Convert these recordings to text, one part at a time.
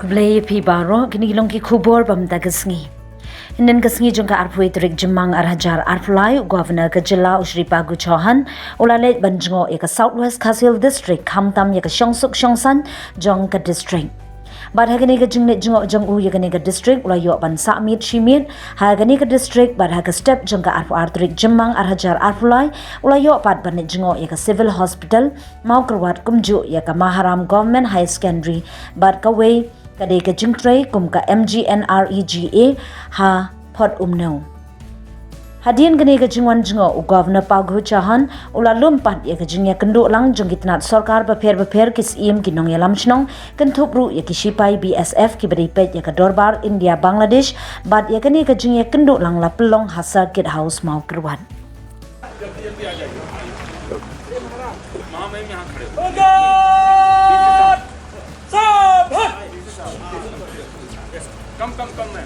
Blay pi baro kini long ki khubor bam da gasngi. Inden gasngi jongka arpui trik jemang arhajar arpulai governor ke jila Usri Pagu Chauhan ulale banjngo eka Southwest Khasi district kamtam eka Shongsuk Shongsan jong ke district. Bad hagani ke jingne jngo jong yagani ke district ulayo ban samit shimit hagani ke district bad haga step jongka arpu artrik jemang arhajar arpulai ulayo pat ban jngo eka civil hospital mau kerwat kumju eka Maharam Government High Secondary bad kawai kadai ke jingtrai kum ka MGNREGA ha pot umno. Hadian gani ke jingwan jingo u Governor Pagu Chauhan ula lumpat ya ke jingya kendu lang jong kitnat sarkar beper kis im kinong ya lamchnong kentupru ya ki sipai BSF ki beri pet ya ke dorbar India Bangladesh bad ya gani ke jingya kendu lang la pelong hasa kit house mau kerwan. Come man.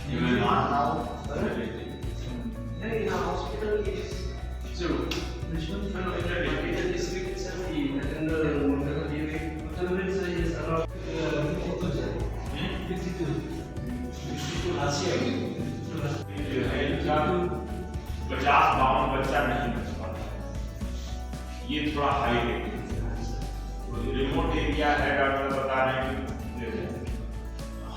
You will not now. In our hospital is zero. Which one? No, in the district itself, in the village is around 52 last year. 50-52 बच्चा नहीं बच पाता, ये थोड़ा हाई है। Remote area है, डॉक्टर बता रहे हैं कि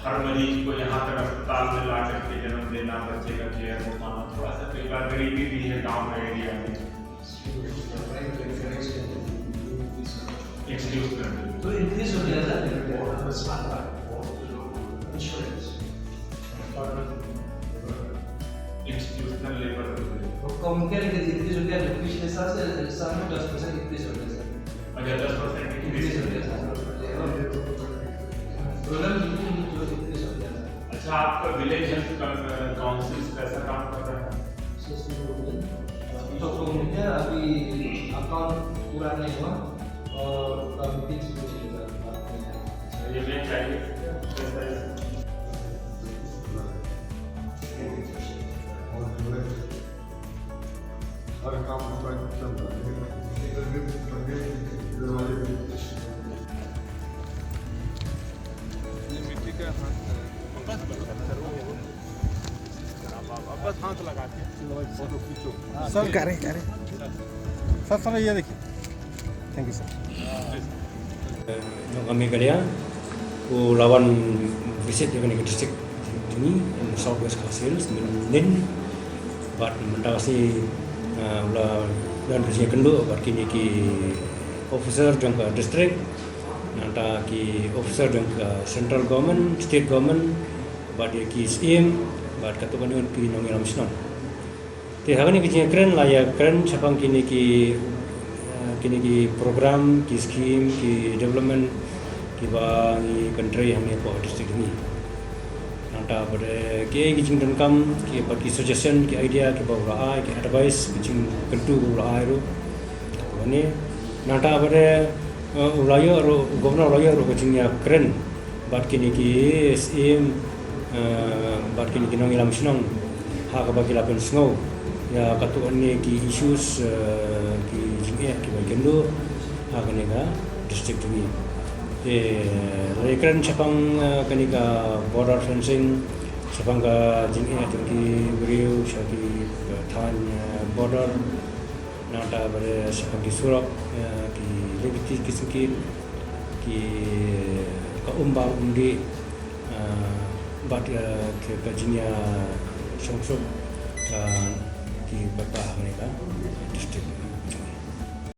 हर मरीज को यहाँ तक अस्पताल में ला करके जन्म देना, बच्चे का केयर हो पाना, थोड़ा सा कई बार गरीबी भी है गाँव का एरिया में। एक्सक्यूज कर दो। तो इंक्रीज हो गया था smart card insurance institutional labour compare करके इंक्रीज हो गया पिछले साल से इस साल में 10% इंक्रीज हो गया सर। अच्छा 10% इंक्रीज हो गया सर। अच्छा, आपका विलेज हेल्थ काउंसिल कैसा काम कर रहा है? तो क्या अभी अकाउंट पूरा नहीं हुआ और मीटिंग्स भी नहीं हुआ। ये भी चाहिए हर काम चल रहा है। बस हाथ लगा के फोटो खींचो सर। करें सर ये देखिए। Thank you sir. Kami kerja, ku lawan visit dengan district ini Southwest Khasi, Nin, buat mentawasi dan kerja kendu, buat kini ki officer jangka district, nanti ki officer jangka central government, state government, buat dia ki sien, buat ketua dengan ki nongi ramsnon. Ti hari ini kerja keren lah ya, keren siapa kini ki program, ki scheme, ki development, ki bangi country hame po district ini. Nanta pada ki jingdan kam, ki bagi suggestion, ki idea, ki bawa ki advice, ki kentu bawa itu. Ini nanta pada ulayo ro governor ulayo ro jingnya keren, buat kini ki siem, buat kini nongi lamsnong, hak bagi lapen snow. ya katuan ni ki issues ki jingeh ki bagian do aganega district ni rekran chapang kanika border fencing chapang ka jingeh tingki beriu shaki than border nata bare chapang ki surap ki lebiti kiskin ki ka umbang undi bat ke kajinya songsok ki bapa mereka district